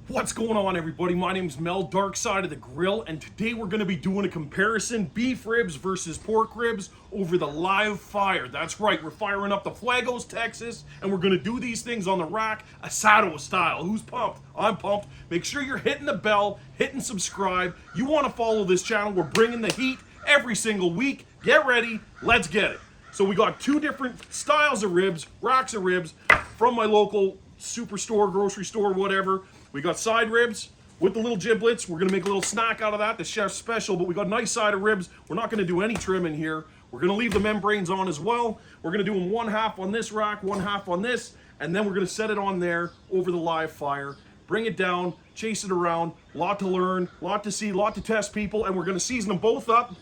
What's going on, everybody? My name's Mel, Darkside of the Grill, and today we're going to be doing a comparison beef ribs versus pork ribs over the live fire. That's right, we're firing up the Flagos, Texas, and we're going to do these things on the rack, asado style. Who's pumped? I'm pumped. Make sure you're hitting the bell, hitting subscribe. You want to follow this channel. We're bringing the heat every single week. Get ready, let's get it. So we got two different styles of ribs, racks of ribs from my local superstore, grocery store, whatever. We got side ribs with the little giblets. We're gonna make a little snack out of that, the chef's special, but we got a nice side of ribs. We're not gonna do any trim in here. We're gonna leave the membranes on as well. We're gonna do them one half on this rack, one half on this, and then we're gonna set it on there over the live fire. Bring it down, chase it around, lot to learn, lot to see, lot to test people, and we're gonna season them both up.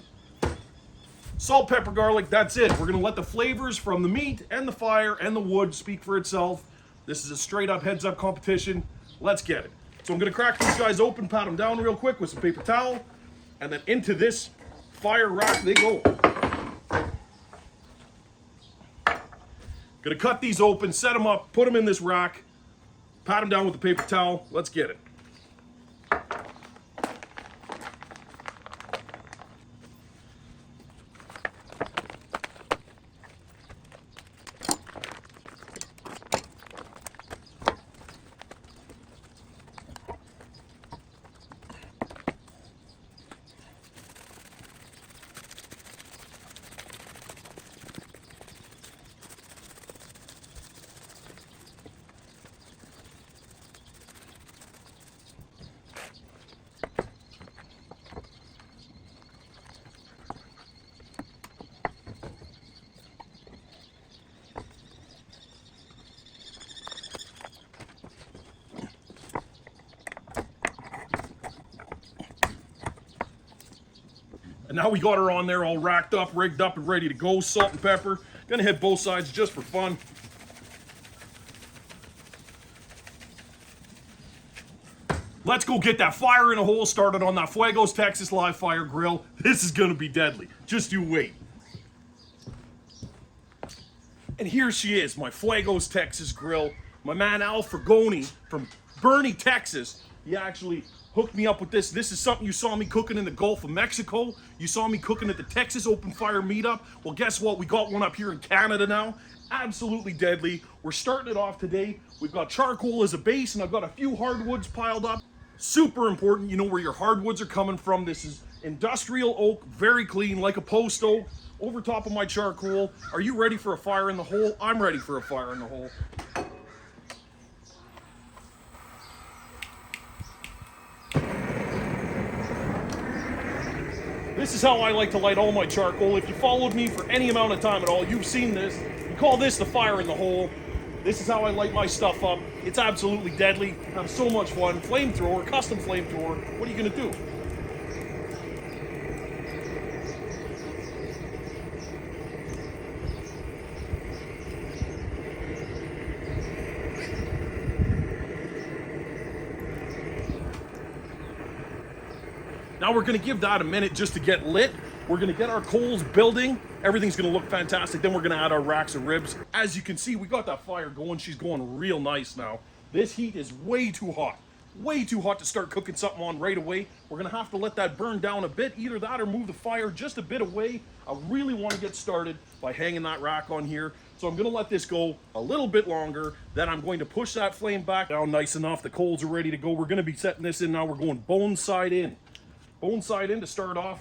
Salt, pepper, garlic, that's it. We're gonna let the flavors from the meat and the fire and the wood speak for itself. This is a straight up heads up competition. Let's get it. So I'm gonna crack these guys open, pat them down real quick with some paper towel, and then into this fire rack they go. Gonna cut these open, set them up, put them in this rack, pat them down with the paper towel. Let's get it. And now we got her on there all racked up, rigged up, and ready to go. Salt and pepper. Gonna hit both sides just for fun. Let's go get that fire in a hole started on that Flagos, Texas live fire grill. This is gonna be deadly. Just you wait. And here she is, my Flagos, Texas grill. My man Al Fragoni from Bernie, Texas. He actually hooked me up with this. This is something you saw me cooking in the Gulf of Mexico. You saw me cooking at the Texas Open Fire Meetup. Well, guess what? We got one up here in Canada now. Absolutely deadly. We're starting it off today. We've got charcoal as a base, and I've got a few hardwoods piled up. Super important, you know where your hardwoods are coming from. This is industrial oak, very clean, like a post oak, over top of my charcoal. Are you ready for a fire in the hole? I'm ready for a fire in the hole. This is how I like to light all my charcoal. If you followed me for any amount of time at all, you've seen this. We call this the fire in the hole. This is how I light my stuff up. It's absolutely deadly. Have so much fun. Flamethrower, custom flamethrower. What are you gonna do? Now we're gonna give that a minute just to get lit. We're gonna get our coals building. Everything's gonna look fantastic. Then we're gonna add our racks of ribs. As you can see, we got that fire going. She's going real nice now. This heat is way too hot. Way too hot to start cooking something on right away. We're gonna have to let that burn down a bit. Either that or move the fire just a bit away. I really wanna get started by hanging that rack on here. So I'm gonna let this go a little bit longer. Then I'm going to push that flame back down nice enough. The coals are ready to go. We're gonna be setting this in now. We're going bone side in. Bone side in to start off.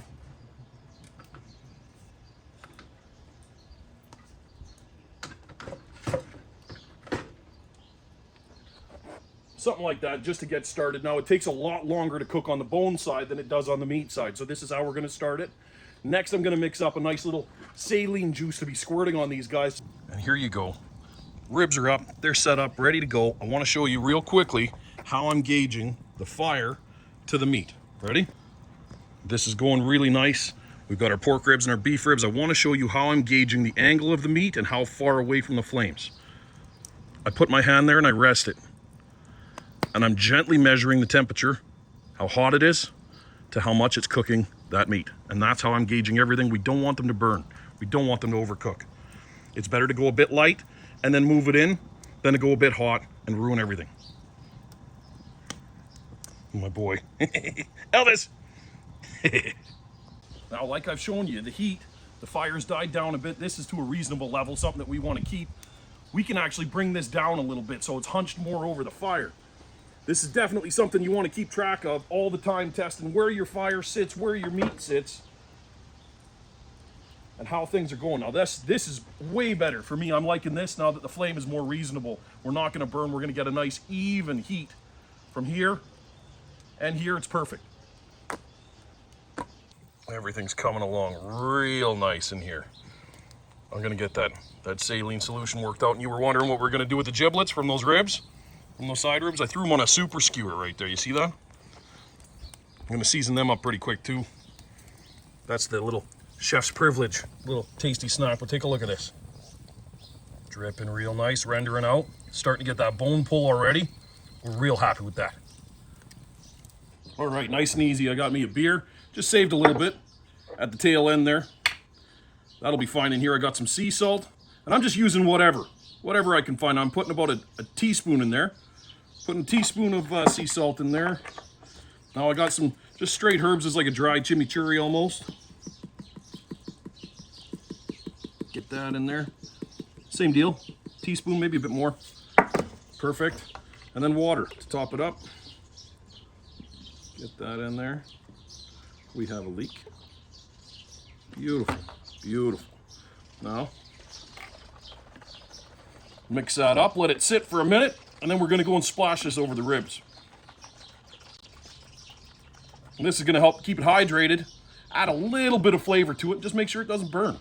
Something like that, just to get started. Now, it takes a lot longer to cook on the bone side than it does on the meat side, so this is how we're gonna start it. Next, I'm gonna mix up a nice little saline juice to be squirting on these guys. And here you go. Ribs are up, they're set up, ready to go. I wanna show you real quickly how I'm gauging the fire to the meat. Ready? This is going really nice. We've got our pork ribs and our beef ribs. I wanna show you how I'm gauging the angle of the meat and how far away from the flames. I put my hand there and I rest it. And I'm gently measuring the temperature, how hot it is, to how much it's cooking that meat. And that's how I'm gauging everything. We don't want them to burn. We don't want them to overcook. It's better to go a bit light and then move it in than to go a bit hot and ruin everything. My boy. Elvis! Now, like I've shown you, the heat, the fire's died down a bit. This is to a reasonable level, something that we want to keep. We can actually bring this down a little bit so it's hunched more over the fire. This is definitely something you want to keep track of all the time, testing where your fire sits, where your meat sits, and how things are going. Now this is way better for me. I'm liking this now that the flame is more reasonable. We're not going to burn. We're going to get a nice even heat from here and here. It's perfect. Everything's coming along real nice in here. I'm going to get that saline solution worked out. And you were wondering what we're going to do with the giblets from those ribs, from those side ribs. I threw them on a super skewer right there. You see that? I'm going to season them up pretty quick too. That's the little chef's privilege, little tasty snack. But take a look at this. Dripping real nice, rendering out. Starting to get that bone pull already. We're real happy with that. All right, nice and easy. I got me a beer. Just saved a little bit at the tail end there. That'll be fine in here. I got some sea salt. And I'm just using whatever I can find. I'm putting about a teaspoon in there. Putting a teaspoon of sea salt in there. Now I got some just straight herbs. It's like a dried chimichurri almost. Get that in there. Same deal. Teaspoon, maybe a bit more. Perfect. And then water to top it up. Get that in there. We have a leak. Beautiful, beautiful. Now, mix that up, let it sit for a minute, and then we're gonna go and splash this over the ribs. And this is gonna help keep it hydrated, add a little bit of flavor to it, just make sure it doesn't burn.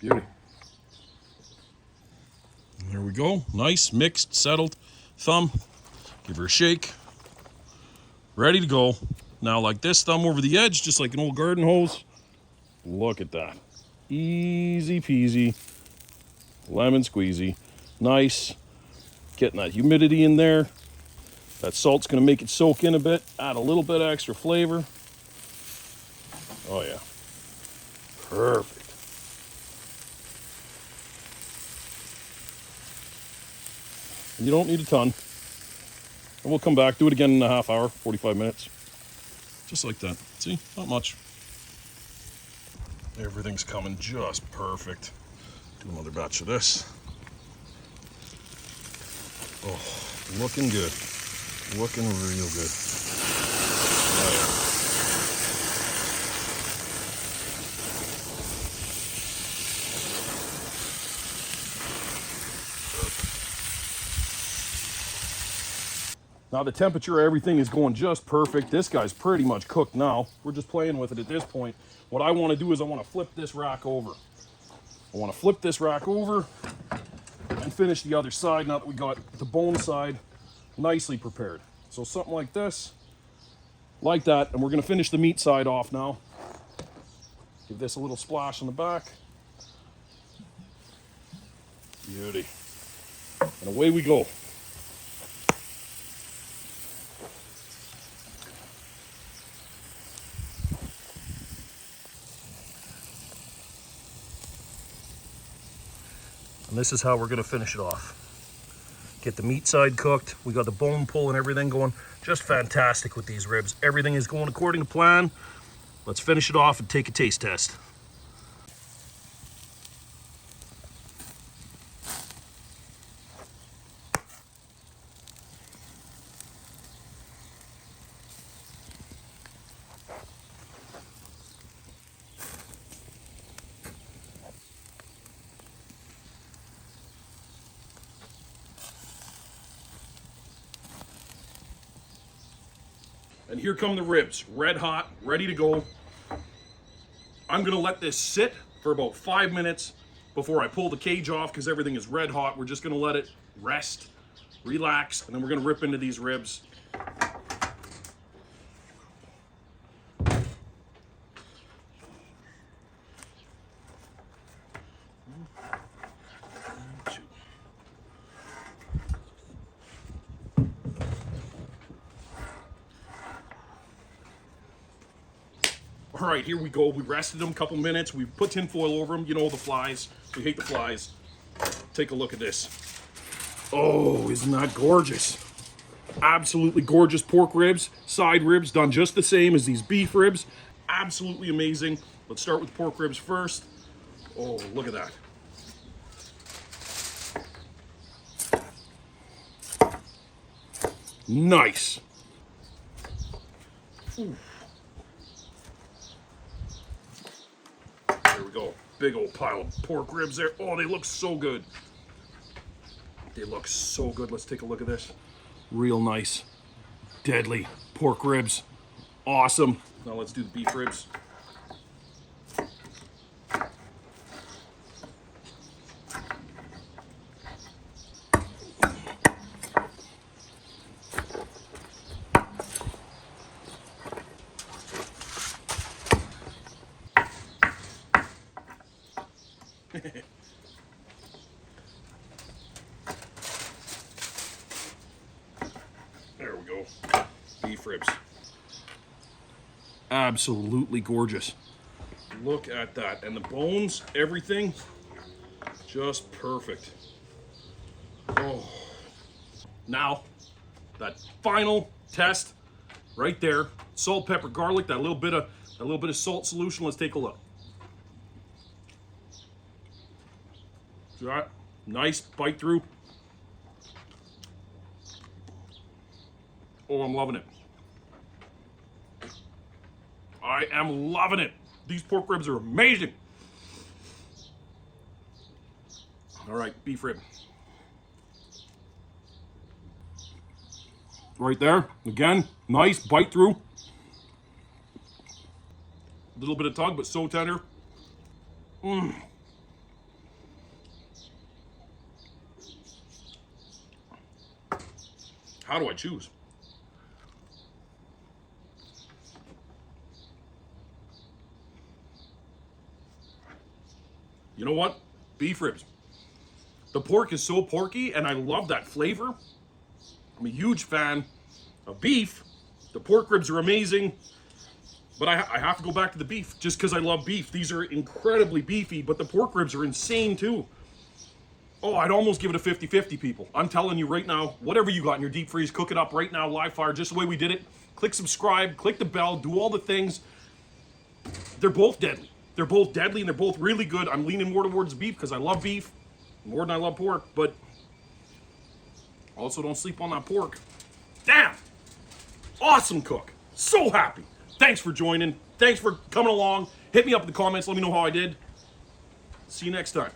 Beauty. And there we go, nice, mixed, settled. Thumb, give her a shake. Ready to go. Now, like this, thumb over the edge, just like an old garden hose. Look at that. Easy peasy. Lemon squeezy. Nice. Getting that humidity in there. That salt's gonna make it soak in a bit. Add a little bit of extra flavor. Oh yeah. Perfect. And you don't need a ton. And we'll come back, do it again in a half hour, 45 minutes. Just like that. See, not much. Everything's coming just perfect. Do another batch of this. Oh, looking good. Looking real good. Oh, yeah. Now the temperature of everything is going just perfect. This guy's pretty much cooked now. We're just playing with it at this point. What I want to do is I want to flip this rack over. I want to flip this rack over and finish the other side now that we got the bone side nicely prepared. So something like this, like that, and we're going to finish the meat side off now. Give this a little splash on the back. Beauty. And away we go. And this is how we're going to finish it off. Get the meat side cooked. We got the bone pull and everything going. Just fantastic with these ribs. Everything is going according to plan. Let's finish it off and take a taste test. And here come the ribs, red hot, ready to go. I'm gonna let this sit for about 5 minutes before I pull the cage off because everything is red hot. We're just gonna let it rest, relax, and then we're gonna rip into these ribs. All right, here we go. We rested them a couple minutes. We put tin foil over them. You know, the flies. We hate the flies. Take a look at this. Oh, isn't that gorgeous? Absolutely gorgeous pork ribs, side ribs done just the same as these beef ribs. Absolutely amazing. Let's start with pork ribs first. Oh, look at that. Nice. Ooh. There we go. Big old pile of pork ribs there. Oh, they look so good. They look so good. Let's take a look at this. Real nice. Deadly pork ribs. Awesome. Now let's do the beef ribs. There we go. Beef ribs. Absolutely gorgeous. Look at that. And the bones, everything, just perfect. Oh. Now, that final test right there. Salt, pepper, garlic, that little bit of salt solution. Let's take a look. See that? Nice bite through. Oh, I'm loving it. I am loving it. These pork ribs are amazing. All right, beef rib. Right there, again, nice bite through. A little bit of tug, but so tender. How do I choose? You know what? Beef ribs. The pork is so porky, and I love that flavor. I'm a huge fan of beef. The pork ribs are amazing, but I have to go back to the beef just because I love beef. These are incredibly beefy, but the pork ribs are insane too. Oh, I'd almost give it a 50-50, people. I'm telling you right now, whatever you got in your deep freeze, cook it up right now, live fire, just the way we did it. Click subscribe, click the bell, do all the things. They're both deadly. They're both deadly and they're both really good. I'm leaning more towards beef because I love beef more than I love pork, but also don't sleep on that pork. Damn! Awesome cook. So happy. Thanks for joining. Thanks for coming along. Hit me up in the comments. Let me know how I did. See you next time.